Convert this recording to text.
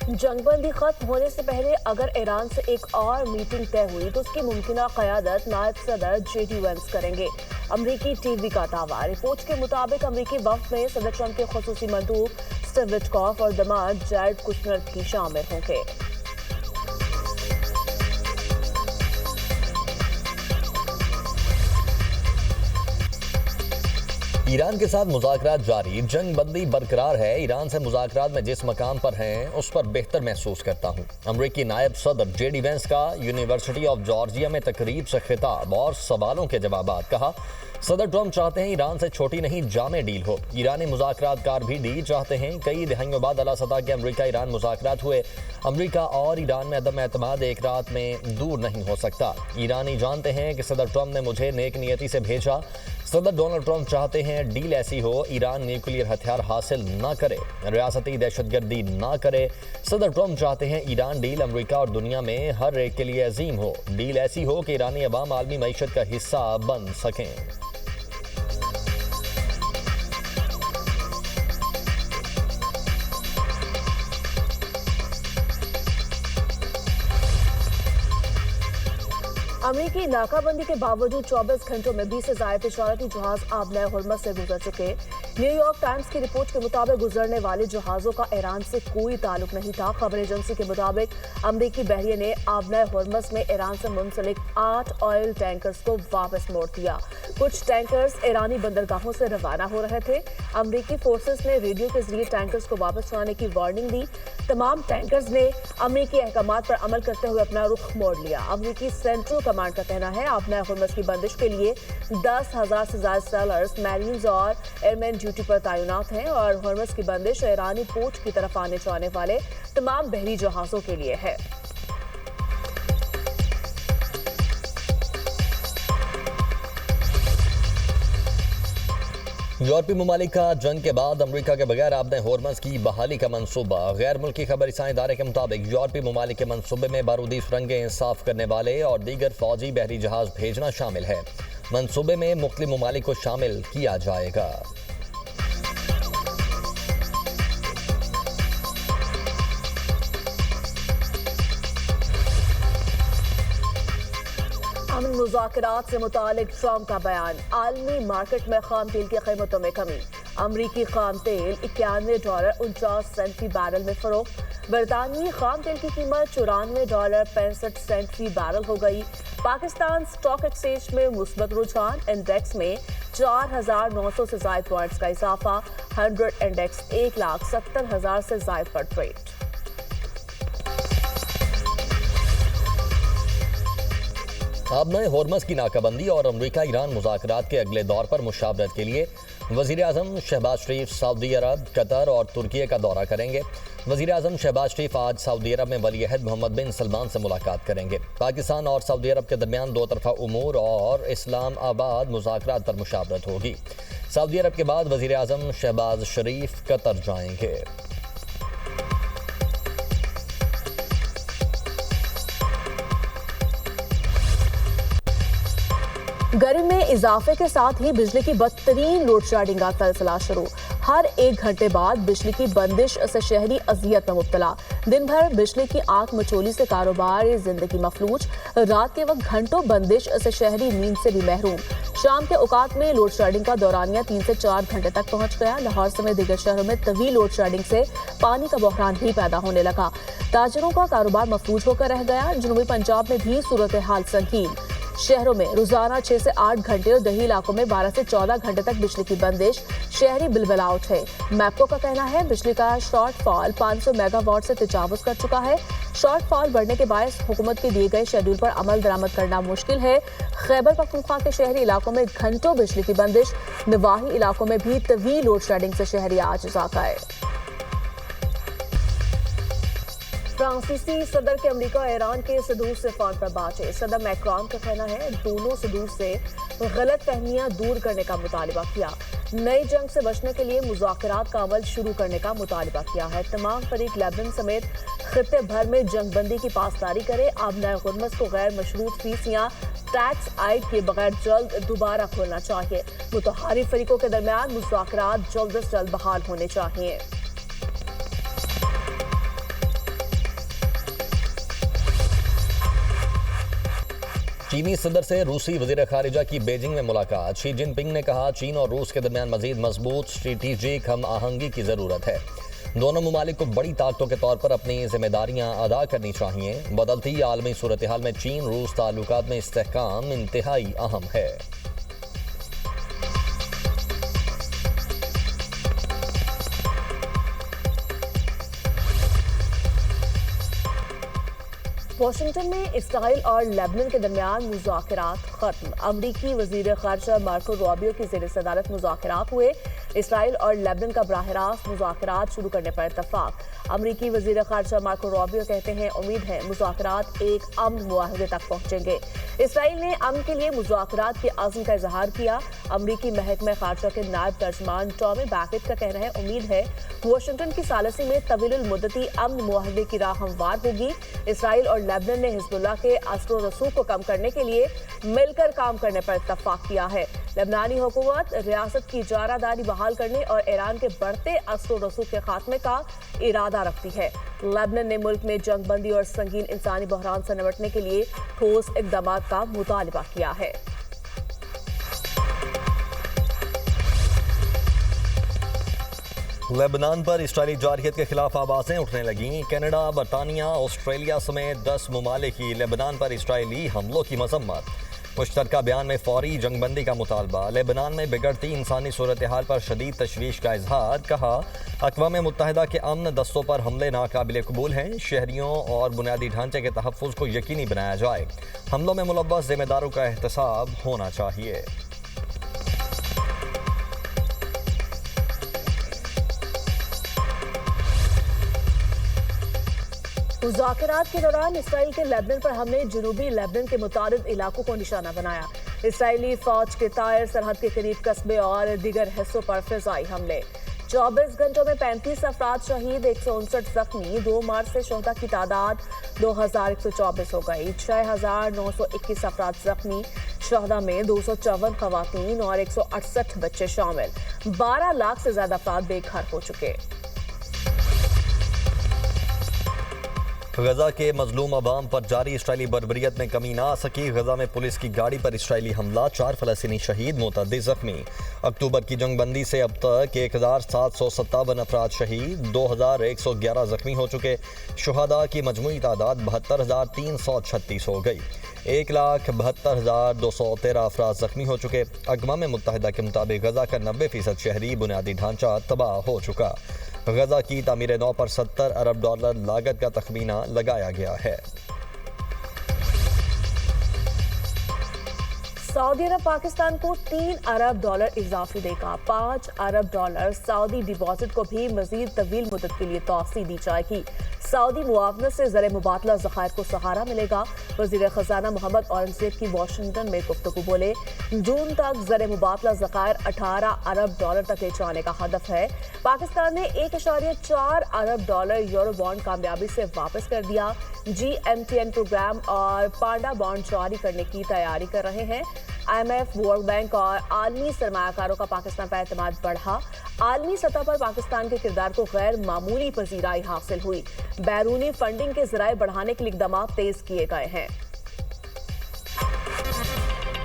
जंगबंदी खत्म होने से पहले अगर ईरान से एक और मीटिंग तय हुई तो उसकी मुमकिन क़यादत नायब सदर जेडी वेंस करेंगे। अमरीकी टीवी का दावा। रिपोर्ट के मुताबिक अमरीकी वफ्द में सदर ट्रंप के खुसूसी मंदूब स्टीव विटकॉफ और दामाद जैरेड कुशनर भी शामिल होंगे। ईरान के साथ मुज़ाकरात जारी, जंग बंदी बरकरार है। ईरान से मुज़ाकरात में जिस मकाम पर हैं उस पर बेहतर महसूस करता हूँ। अमरीकी नायब सदर जेडी वेंस का यूनिवर्सिटी ऑफ जॉर्जिया में तकरीब से खिताब और सवालों के जवाबात। कहा, सदर ट्रंप चाहते हैं ईरान से छोटी नहीं जामे डील हो। ईरानी मुज़ाकरातकार भी डील चाहते हैं। कई दहाइयों बाद आला सतह के अमरीका ईरान मुज़ाकरात हुए। अमरीका और ईरान में अदम एतमाद एक रात में दूर नहीं हो सकता। ईरानी जानते हैं कि सदर ट्रंप ने मुझे नेक नियति से भेजा। सदर डोनाल्ड ट्रंप चाहते हैं डील ऐसी हो, ईरान न्यूक्लियर हथियार हासिल ना करे, रियासती दहशतगर्दी ना करे। सदर ट्रंप चाहते हैं ईरान डील अमरीका और दुनिया में हर एक के लिए अजीम हो। डील ऐसी हो कि ईरानी अवाम आलमी मईशत का हिस्सा बन सकें। अमरीकी नाकाबंदी के बावजूद 24 घंटों में 20 से ज्यादा तिजारती जहाज आबनय हुर्मुज़ से गुजर चुके। न्यूयॉर्क टाइम्स की रिपोर्ट के मुताबिक गुजरने वाले जहाजों का ईरान से कोई ताल्लुक नहीं था। खबर एजेंसी के मुताबिक अमरीकी बहरिये ने आबनय हुर्मुज़ में ईरान से मुंसलिक 8 ऑयल टैंकर्स को वापस मोड़ दिया। कुछ टैंकर्स ईरानी बंदरगाहों से रवाना हो रहे थे। अमरीकी फोर्सेस ने रेडियो के जरिए टैंकर्स को वापस आने की वार्निंग दी। तमाम टैंकर्स ने अमरीकी अहकामात पर अमल करते हुए अपना रुख मोड़ लिया। अमरीकी सेंट्रल कमांड का कहना है आबनय हुर्मुज़ की बंदिश के लिए 10,000 से ज्यादा सेलर्स, मैरीन्स और एयरमैन ड्यूटी पर तैनात हैं और हुर्मुज़ की बंदिश ईरानी पोर्ट की तरफ आने जाने वाले तमाम बहरी जहाजों के लिए है। यूरोपीय ममालिक का जंग के बाद अमरीका के बगैर आबनय हुर्मुज़ की बहाली का मंसूबा। गैर मुल्की खबरी इदारे के मुताबिक यूरोपीय ममालिक के मंसूबे में बारूदी सुरंगें साफ करने वाले और दीगर फौजी बहरी जहाज भेजना शामिल है। मंसूबे में मुख्तलिफ ममालिक को शामिल किया जाएगा। अमन मुज़ाकरात से मुतालिक ट्रंप का बयान। आलमी मार्केट में खाम तेल की कीमतों में कमी। अमरीकी खाम तेल $91.49 फी बैरल में फरोख्त। बरतानवी खाम तेल की कीमत $94.65 फी बैरल हो गई। पाकिस्तान स्टॉक एक्सचेंज में मुस्बत रुझान। इंडेक्स में 4,900 से ज्यादा पॉइंट्स का इजाफा। 100 इंडेक्स 1,70,000 से ज्यादा पर ट्रेड। आबनय हुर्मुज़ की नाकाबंदी और अमरीका ईरान मुज़ाकरात के अगले दौर पर मुशावरत के लिए वज़ीर-ए-आज़म शहबाज शरीफ सऊदी अरब, कतर और तुर्की का दौरा करेंगे। वज़ीर-ए-आज़म शहबाज शरीफ आज सऊदी अरब में वली-अहद मोहम्मद बिन सलमान से मुलाकात करेंगे। पाकिस्तान और सऊदी अरब के दरमियान दो तरफ़ा उमूर और इस्लामाबाद मुज़ाकरात पर मुशावरत होगी। सऊदी अरब के बाद वज़ीर-ए-आज़म शहबाज शरीफ कतर जाएंगे। गर्मी में इजाफे के साथ ही बिजली की बदतरीन लोड शेडिंग का सिलसिला शुरू। हर 1 घंटे बाद बिजली की बंदिश से शहरी अजियत में मुब्तला। दिन भर बिजली की आंख मचोली से कारोबार जिंदगी मफलूज। रात के वक्त घंटों बंदिश से शहरी नींद से भी महरूम। शाम के औकात में लोड शेडिंग का दौरानिया 3 से 4 घंटे तक पहुंच गया। लाहौर समेत दीगर शहरों में तवील लोड शेडिंग से पानी का बहरान भी पैदा होने लगा। ताजिरों का कारोबार मफलूज होकर रह गया। जनूबी पंजाब में भी सूरत हाल संगीन। शहरों में रोजाना 6 से 8 घंटे और दही इलाकों में 12 से 14 घंटे तक बिजली की बंदिश। शहरी बिलबिलाउट है। मैप्को का कहना है बिजली का शॉर्टफॉल 500 मेगावाट से तजावुज कर चुका है। शॉर्टफॉल बढ़ने के बायस हुकूमत के दिए गए शेड्यूल पर अमल दरामद करना मुश्किल है। खैबर पख्तूनख्वा के शहरी इलाकों में घंटों बिजली की बंदिश। नवाही इलाकों में भी तवील लोड शेडिंग से शहरी आज जाकाए। फ्रांसीसी सदर के अमेरिका और ईरान के सदूर से फोन पर बातचीत। सदर मैक्रोन का कहना है दोनों सदूर से गलत फहमियां दूर करने का मुतालबा किया। नई जंग से बचने के लिए मुज़ाकरात का अमल शुरू करने का मुतालबा किया है। तमाम फरीक लेबनान समेत खित्ते भर में जंगबंदी की पासदारी करे। आबनय हुर्मुज़ को गैर मशरूत फीस या टैक्स आयड के बगैर जल्द दोबारा खोलना चाहिए। मुतहारिफ फरीकों के दरमियान मुज़ाकरात जल्द से जल्द बहाल होने चाहिए। चीनी सदर से रूसी वजीर खारिजा की बीजिंग में मुलाकात। शी जिनपिंग ने कहा, चीन और रूस के दरमियान मजीद मजबूत स्ट्रेटेजिक हम आहंगी की जरूरत है। दोनों ममालिक को बड़ी ताकतों के तौर पर अपनी जिम्मेदारियां अदा करनी चाहिए। बदलती आलमी सूरत हाल में चीन रूस ताल्लुकात में इस्तेहकाम इंतहाई अहम है। वाशिंगटन में इसराइल और लेबनान के दरमियान मुज़ाकरात खत्म। अमरीकी वजीर खारजा मार्को रूबियो की ज़ेर सदारत मुज़ाकरात हुए। इसराइल और लेबनान का बराह रास्त मुज़ाकरात शुरू करने पर इत्तफाक। अमरीकी वजीर खारजा मार्को रूबियो कहते हैं, उम्मीद है मुज़ाकरात एक अमन मुआहदे तक पहुंचेंगे। इसराइल ने अमन के लिए मुज़ाकरात के अज़्म का इजहार किया। अमरीकी महकमा खारजा के नायब तर्जमान टॉमी बैकेट का कहना है, उम्मीद है वाशिंगटन की सालसी में तवील मुद्दती अमन मुआहदे की राह हमवार होगी। इसराइल और लेबनान ने हिजबुल्लाह के असर व रसूख को कम करने के लिए मिलकर काम करने पर इत्तफाक किया है। लेबनानी हुकूमत रियासत की इजारादारी बहाल करने और ईरान के बढ़ते असर व रसूख के खात्मे का इरादा रखती है। लेबनान ने मुल्क में जंग बंदी और संगीन इंसानी बहरान से निपटने के लिए ठोस इक़दाम का मुतालबा किया है। लेबनान पर इस्राइली जारहियत के खिलाफ आवाजें उठने लगीं। कनाडा, बरतानिया, ऑस्ट्रेलिया समेत 10 ममालिक की लेबनान पर इस्राइली हमलों की मजम्मत। मुश्तरका बयान में फौरी जंगबंदी का मुतालबा। लेबनान में बिगड़ती इंसानी सूरत हाल पर शदीद तशवीश का इजहार। कहा, अक़वाम मुत्तहिदा के अमन दस्तों पर हमले नाकाबिल कबूल हैं। शहरियों और बुनियादी ढांचे के तहफ़्फ़ुज़ को यकीनी बनाया जाए। हमलों में मुलव्वस ज़िम्मेदारों का एहतसाब होना चाहिए। मुज़ाकरात के दौरान इसराइल के लेबनान पर हमले जनूबी लेबनान के मुतारिद इलाकों को निशाना बनाया। इसराइली फौज के टायर, सरहद के करीब कस्बे और दीगर हिस्सों पर फिजाई हमले। 24 घंटों में 35 अफराद शहीद, 159 जख्मी। 2 मार्च से शोहदा की तादाद 2124 हो गई। 6921 अफराद जख्मी। शोहदा में 254 खवातीन और 168 बच्चे शामिल। 12 लाख से ज्यादा अफराद बेघर हो चुके। गजा के मजलूम अवाम पर जारी इसराइली बर्बरियत में कमी ना आ सकी। गजा में पुलिस की गाड़ी पर इसराइली हमला, 4 फलस्तीनी शहीद, मुतअद्दिद जख्मी। अक्टूबर की जंगबंदी से अब तक 1757 अफराद शहीद, 2111 जख्मी हो चुके। शुहदा की मजमूई तादाद 72,336 हो गई। 1,72,213 अफराद जख्मी हो चुके। अक़वाम मुत्तहिदा के मुताबिक गजा का 90% शहरी बुनियादी ढांचा तबाह हो चुका। गजा की तामीर नौ पर $70 अरब लागत का तखमीना लगाया गया है। सऊदी अरब पाकिस्तान को $3 अरब इजाफी देगा। $5 अरब सऊदी डिपॉजिट को भी मजीद तवील मुद्दत के लिए तौसी दी जाएगी। सऊदी मुआवनत से ज़र मुबादला ज़खायर को सहारा मिलेगा। वज़ीर ख़जाना मोहम्मद औरंगज़ेब की वाशिंगटन में गुफ्तगू बोले, जून तक ज़र मुबादला ज़खायर $18 अरब तक ले जाने का हदफ है। पाकिस्तान ने $1.4 अरब यूरो बॉन्ड कामयाबी से वापस कर दिया। GMTN प्रोग्राम और पांडा बॉन्ड जारी करने की तैयारी कर रहे हैं। IMF, वर्ल्ड बैंक और आलमी सरमायाकारों का पाकिस्तान पर एतमाद बढ़ा। आलमी सतह पर पाकिस्तान के किरदार को गैर मामूली पजीराई हासिल हुई। बैरूनी फंडिंग के जराए बढ़ाने के लिए इक़दाम तेज किए गए हैं।